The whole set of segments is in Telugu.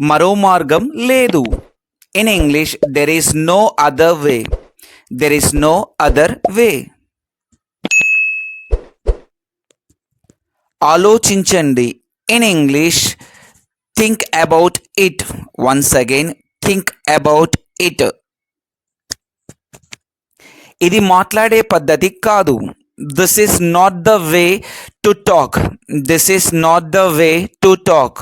మరో మార్గం లేదు. In English there is no other way. There is no other way. ఆలోచించండి. In English think about it. Once again think about it. ఇది మాట్లాడే పద్ధతి కాదు. This is not the way to talk. This is not the way to talk.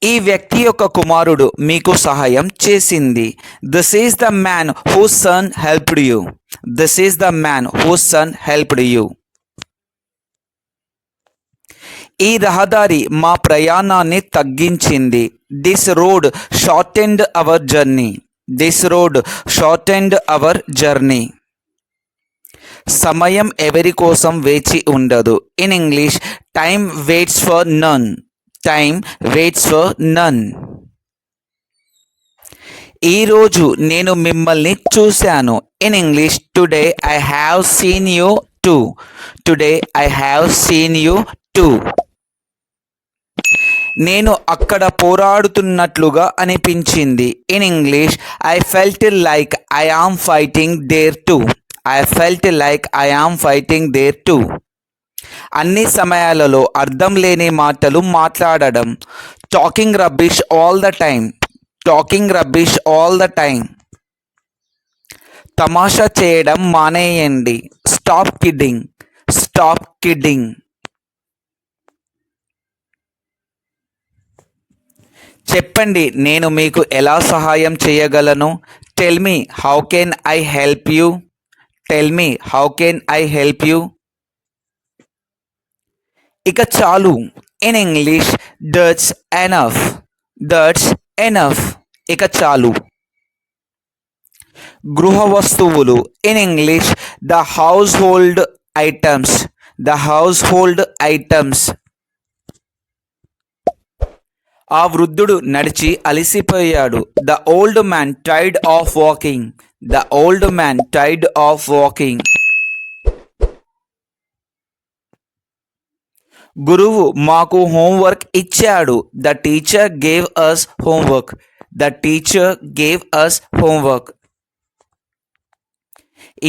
ఈ వ్యక్తి యొక్క కుమారుడు మీకు సహాయం చేసింది. This is the man whose son helped you. This is the man whose son helped you. ఈ రహదారి మా ప్రయాణాన్ని తగ్గించింది. This road shortened our journey. This road shortened our journey. సమయం ఎవరి కోసం వేచి ఉండదు. In English time waits for none. Time waits for none. ఈరోజు నేను మిమ్మల్ని చూశాను. In English today I have seen you too. Today I have seen you too. నేను అక్కడ పోరాడుతున్నట్లుగా అనిపించింది. In English I felt like I am fighting there too. I felt like I am fighting there too. అన్ని సమయాలలో అర్థం లేని మాటలు మాట్లాడడం. Talking rubbish all the time. Talking rubbish all the time. తమాషా చేయడం మానేయండి. Stop kidding. Stop kidding. చెప్పండి, నేను మీకు ఎలా సహాయం చేయగలను. Tell me how can I help you. Tell me how can I help you. ఇక చాలు. In English that's enough. That's enough. ఇక చాలు. గృహ వస్తువులు. In English the household items. The household items. ఆ వృద్ధుడు నడిచి అలసిపోయాడు. The old man tired of walking. The old man tired of walking. గురువు మాకు హోంవర్క్ ఇచ్చాడు. The teacher gave us homework. The teacher gave us homework.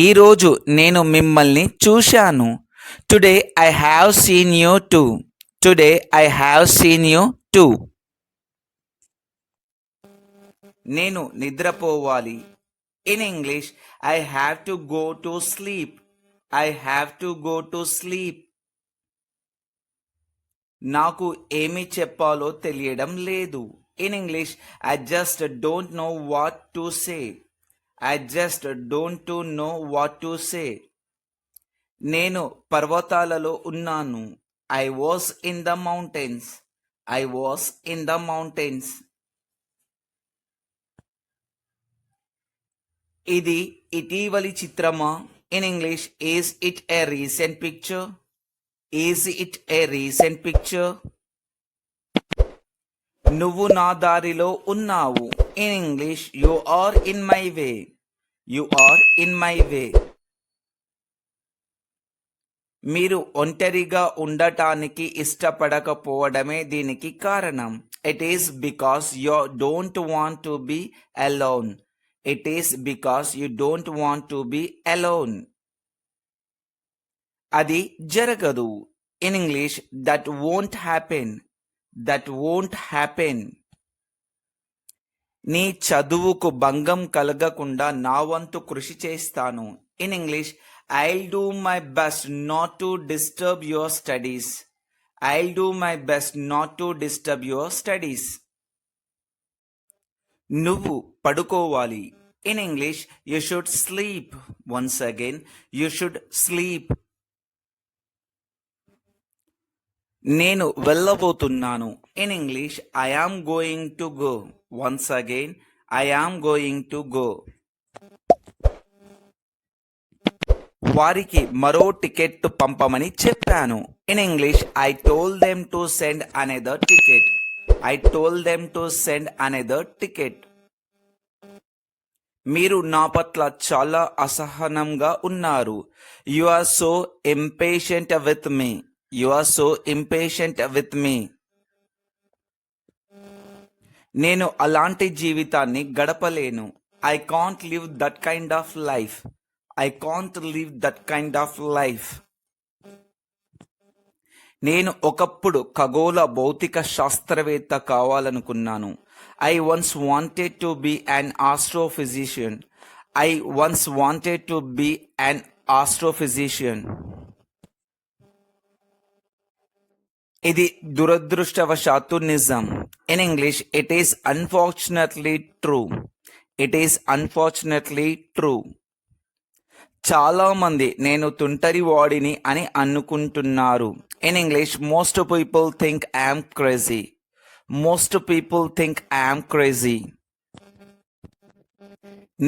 ఈరోజు నేను మిమ్మల్ని చూశాను. Today I have seen you too. Today I have seen you too. నేను నిద్రపోవాలి. In English I have to go to sleep. I have to go to sleep. నాకు ఏమి చెప్పాలో తెలియడం లేదు. In English I just don't know what to say. I just don't know what to say. నేను పర్వతాలలో ఉన్నాను. I was in the mountains. I was in the mountains. ఇది ఇటీవలి చిత్రమా. In English is it a recent picture. Is it a recent picture. నువ్వు నా దారిలో ఉన్నావు. In English you are in my way. You are in my way. మీరు ఒంటరిగా ఉండటానికి ఇష్టపడకపోవడమే దీనికి కారణం. It is because you don't want to be alone. It is because you don't want to be alone. అది జరగదు. In English that won't happen. That won't happen. నీ చదువుకు భంగం కలగకుండా నా వంతు కృషి చేస్తాను. In English I'll do my best not to disturb your studies. I'll do my best not to disturb your studies. నువ్వు పడుకోవాలి. In English you should sleep. Once again you should sleep. నేను వెళ్ళబోతున్నాను. In English I am going to go. Once again I am going to go. వారికి మరో టికెట్ పంపమని చెప్పాను. In English I told them to send another ticket. I told them to send another ticket. మీరు నా పట్ల చాలా అసహనంగా ఉన్నారు. You are so impatient with me. You are so impatient with me. నేను అలాంటి జీవితాన్ని గడపలేను. I can't live that kind of life. I can't live that kind of life. నేను ఒకప్పుడు ఖగోళ భౌతిక శాస్త్రవేత్త కావాలనుకున్నాను. I once wanted to be an astrophysicist. I once wanted to be an astrophysicist. ఇది దురదృష్టవశాత్తు నిజం. In English it is unfortunately true. It is unfortunately true. చాలా మంది నేను తుంటరి వాడిని అని అనుకుంటున్నారు. In English most people think I'm crazy. Most people think I'm crazy.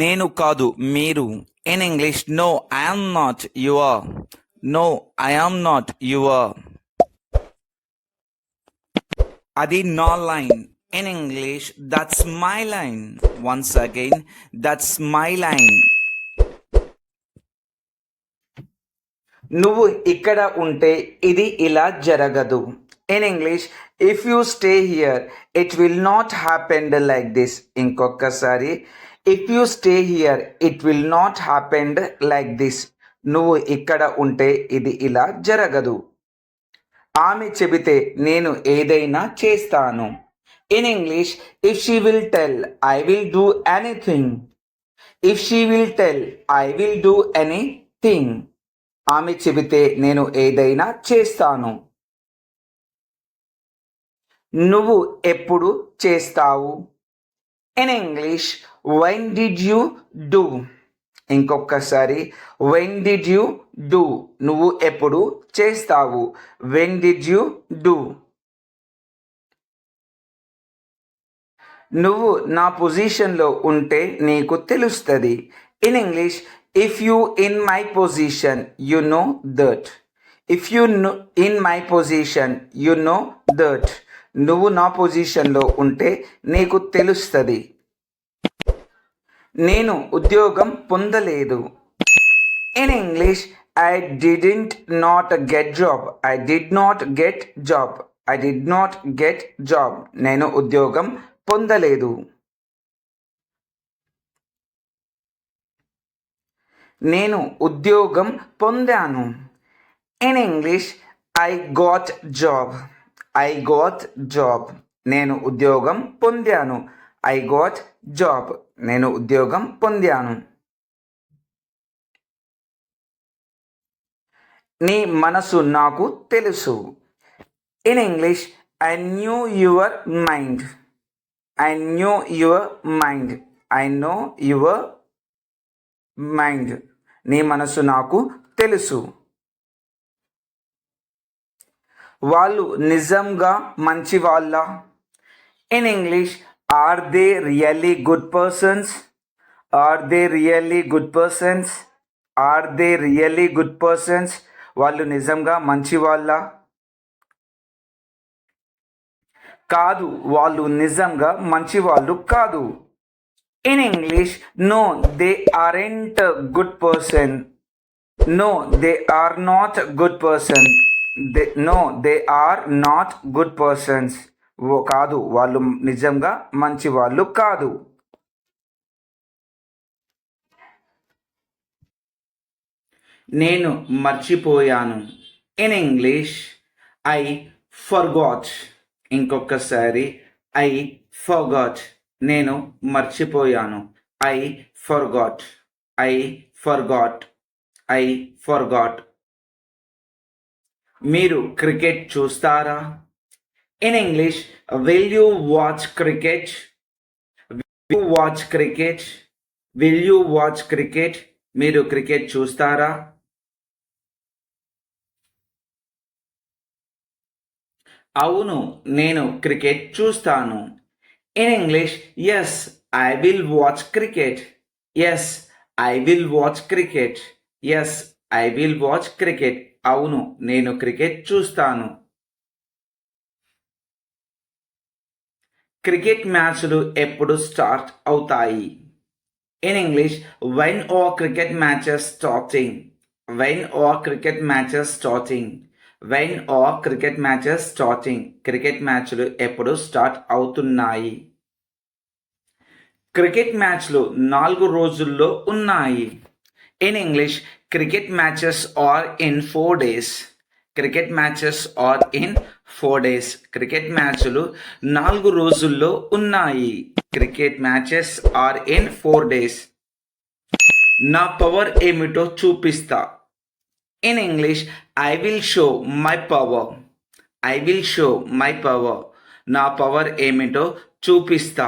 నేను కాదు, మీరు. In English no I'm not, you are. No I'm not, you are. అది నా line. In English that's my line. Once again, that's my line. నువ్వు ఇక్కడ ఉంటే ఇది ఇలా జరగదు. In English if you stay here it will not happen like this. ఇంకొకసారి, if you stay here it will not happen like this. నువ్వు ఇక్కడ ఉంటే ఇది ఇలా జరగదు. ఆమె చెబితే నేను ఏదైనా చేస్తాను. In English if she will tell I will do anything. If she will tell I will do anything. ఆమె చెబితే నేను ఏదైనా చేస్తాను. నువ్వు ఎప్పుడు చేస్తావు? In English when did you do. ఇంకొకసారి, వెన్ డిడ్ యూ డూ. నువ్వు ఎప్పుడు చేస్తావు? When did you do. నువ్వు నా పొజిషన్లో ఉంటే నీకు తెలుస్తుంది. In English if you in my position you know that. If you in my position you know that. నువ్వు నా పొజిషన్లో ఉంటే నీకు తెలుస్తుంది. నేను ఉద్యోగం పొందలేదు. In English I didn't not get job. I did not get job. I did not get job. నేను ఉద్యోగం పొందలేదు. నేను ఉద్యోగం పొందాను. In English I got job. I got job. నేను ఉద్యోగం పొందాను. I got job. నేను ఉద్యోగం పొందాను. నీ మనసు నాకు తెలుసు. In English I knew your mind. I knew your mind. I know your mind. నీ మనసు నాకు తెలుసు. వాళ్ళు నిజంగా మంచి వాళ్ళ? In English are they really good persons. Are they really good persons. Are they really good persons. వాళ్ళు నిజంగా మంచి వాళ్ళ? కాదు, వాళ్ళు నిజంగా మంచి వాళ్ళు కాదు. In English no they aren't good person. No they are not good person. No they are not good persons. కాదు, వాళ్ళు నిజంగా మంచి వాళ్ళు కాదు. నేను మర్చిపోయాను. In English I forgot. ఇంకొకసారి, ఐ ఫర్గాట్. నేను మర్చిపోయాను. I forgot. I forgot. I forgot. మీరు క్రికెట్ చూస్తారా? In English will you watch cricket. Will you watch cricket. Will you watch cricket. మీరు క్రికెట్ చూస్తారా? అవును, నేను క్రికెట్ చూస్తాను. In English yes I will watch cricket. Yes I will watch cricket. Yes I will watch cricket. అవును, నేను క్రికెట్ చూస్తాను. క్రికెట్ మ్యాచ్లు ఎప్పుడు స్టార్ట్ అవుతాయి? In English when are cricket matches starting. When are cricket matches starting. When are cricket matches starting. Cricket మ్యాచ్లు ఎప్పుడు స్టార్ట్ అవుతున్నాయి? క్రికెట్ మ్యాచ్లు 4 రోజుల్లో ఉన్నాయి. In English cricket matches are in 4 days. Cricket matches are in 4 days. Cricket మ్యాచ్లు 4 రోజుల్లో ఉన్నాయి. Cricket matches are in 4 days. నా పవర్ ఏమిటో చూపిస్తా. In English I will show my power. I will show my power. నా పవర్ ఏమిటో చూపిస్తా.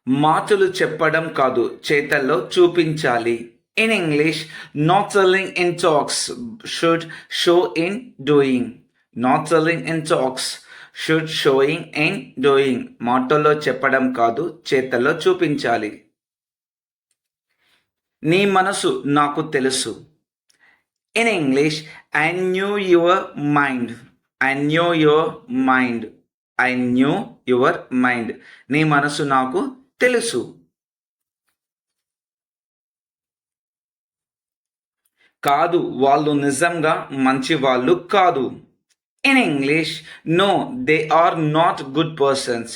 మాటలు చెప్పడం కాదు, చేతల్లో చూపించాలి. In English not selling in talks should show in doing. Not selling in talks should showing in doing. మాటల్లో చెప్పడం కాదు, చేతల్లో చూపించాలి. నీ మనసు నాకు తెలుసు. In English I knew your mind. I knew your mind. I knew your mind. నీ మనసు నాకు తెలుసు. కాదు, వాళ్ళు నిజంగా మంచి వాళ్ళు కాదు. In English no they are not good persons.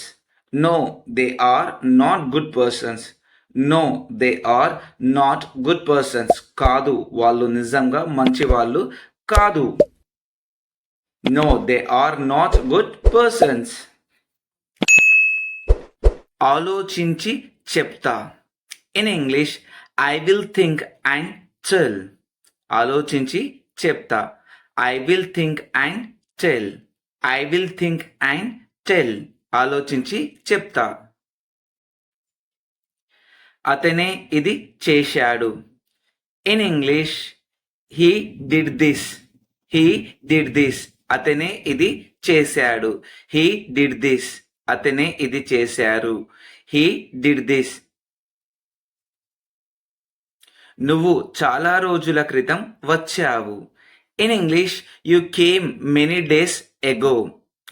No they are not good persons. No they are not good persons. కాదు, వాళ్ళు నిజంగా మంచి వాళ్ళు కాదు. No they are not good persons. ఆలోచించి చెప్తా. In English I will think and tell. ఆలోచించి చెప్తా. I will think and tell. I will think and tell. ఆలోచించి చెప్తా. అతనే ఇది చేశాడు. In English he did this. He did this. అతనే ఇది చేశాడు. He did this. అతనే ఇది చేశారు. He did this. నువ్వు చాలా రోజుల క్రితం వచ్చావు. In English you came many days ago.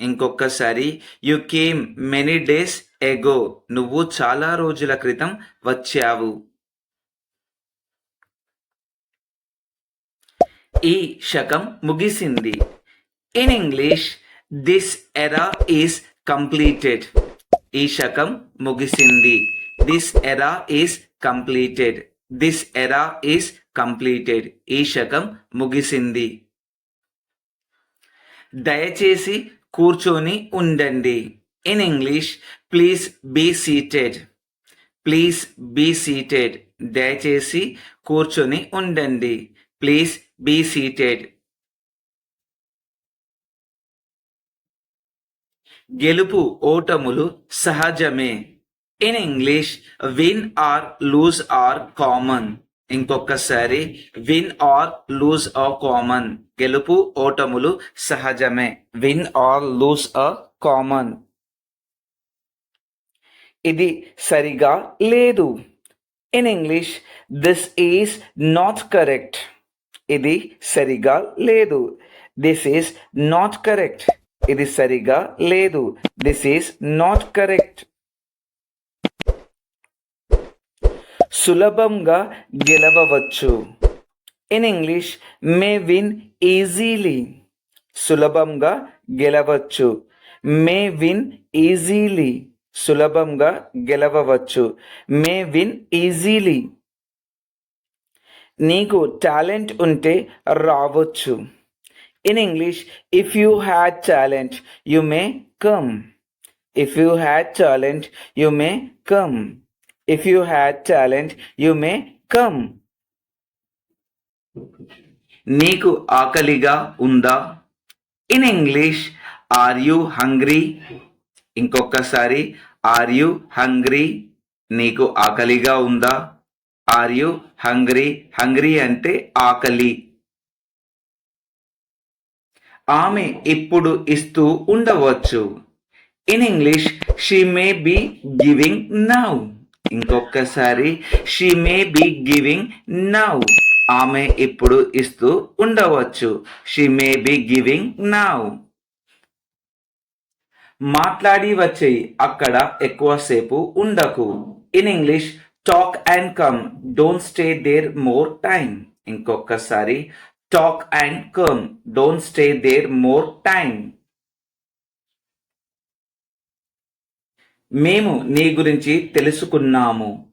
ఇంకొకసారి you came many days ago. నువ్వు చాలా రోజుల క్రితం వచ్చావు. ఈ శకం ముగిసింది. In English this era is completed. ఈ శకం ముగిసింది. This era is completed. This era is completed. ఈ శకం ముగిసింది. దయచేసి కూర్చొని ఉండండి. In English please be seated. Please be seated. దయచేసి కూర్చొని ఉండండి. Please be seated. గెలుపు ఓటములు సహజమే. In English win or lose are common. ఇంకొకసారి win or lose are common. గెలుపు ఓటములు సహజమే. Win or lose are common. ఇది సరిగా లేదు. In English this is not correct. ఇది సరిగా లేదు. This is not correct. ఇది సరిగా లేదు. This is not correct. సులభంగా గెలవవచ్చు. In English may win easily. సులభంగా గెలవచ్చు. May win easily. సులభంగా గెలవవచ్చు. May win easily. నీకు టాలెంట్ ఉంటే రావచ్చు. In English, if you had talent, you may come. If you had talent, you may come. If you had talent, you may come. నీకు ఆకలిగా ఉందా? In English are you hungry. ఇంకొకసారి ఆర్ యు హంగ్రీ. నీకు ఆకలిగా ఉందా? Are you hungry. హంగ్రీ అంటే ఆకలి. ఆమె ఇప్పుడు ఇస్తూ ఉండవచ్చు. In English she may be giving now. ఇంకొకసారి she may be giving now. ఆమె ఇప్పుడు ఇస్తూ ఉండవచ్చు. She may be giving now. మాట్లాడి వచ్చేయి, అక్కడ ఎక్కువసేపు ఉండకు. In English talk and come. Don't stay there more time. ఇంకొకసారి talk and come. Don't stay there more time. మేము నీ గురించి తెలుసుకున్నాము.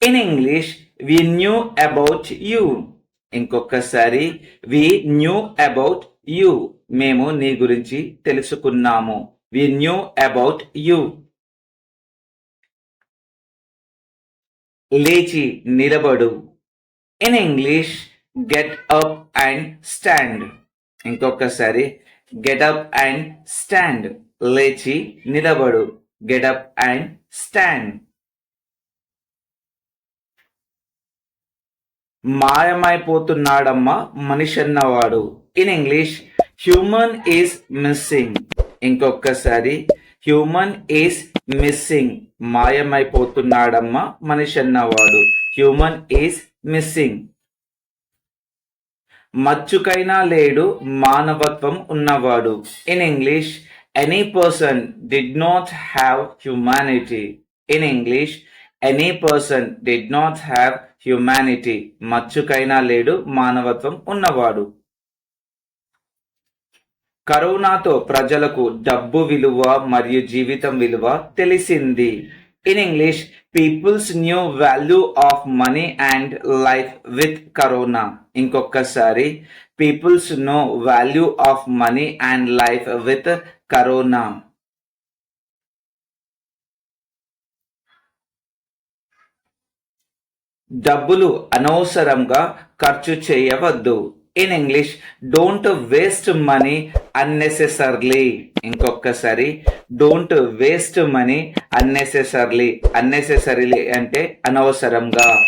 In English we knew about you. ఇంకొకసారి వి న్యూ అబౌట్ యూ. మేము నీ గురించి తెలుసుకున్నాము. We knew about you. లేచి నిలబడు. In English get up and stand. ఇంకొకసారి గెట్ అప్ అండ్ స్టాండ్. లేచి నిలబడు. Get up and stand. మాయమైపోతున్నాడమ్మా మనిషి అన్నవాడు. In English human is missing. ఇంకొకసారి హ్యూమన్ ఈజ్ మిస్సింగ్. మాయమైపోతున్నాడమ్మా మనిషి అన్నవాడు. Human is missing. మచ్చుకైనా లేడు మానవత్వం ఉన్నవాడు. In English any person did not have humanity. In English any person did not have humanity. మచ్చుకైనా లేడు మానవత్వం ఉన్నవాడు. కరోనాతో ప్రజలకు డబ్బు విలువ మరియు జీవితం విలువ తెలిసింది. In English peoples knew value of money and life with corona. ఇంకొకసారి peoples no value of money and life with corona. డబ్బులు అనవసరంగా ఖర్చు చేయవద్దు. In English don't waste money unnecessarily. ఇంకొకసారి don't waste money unnecessarily. Unnecessarily అంటే అనవసరంగా.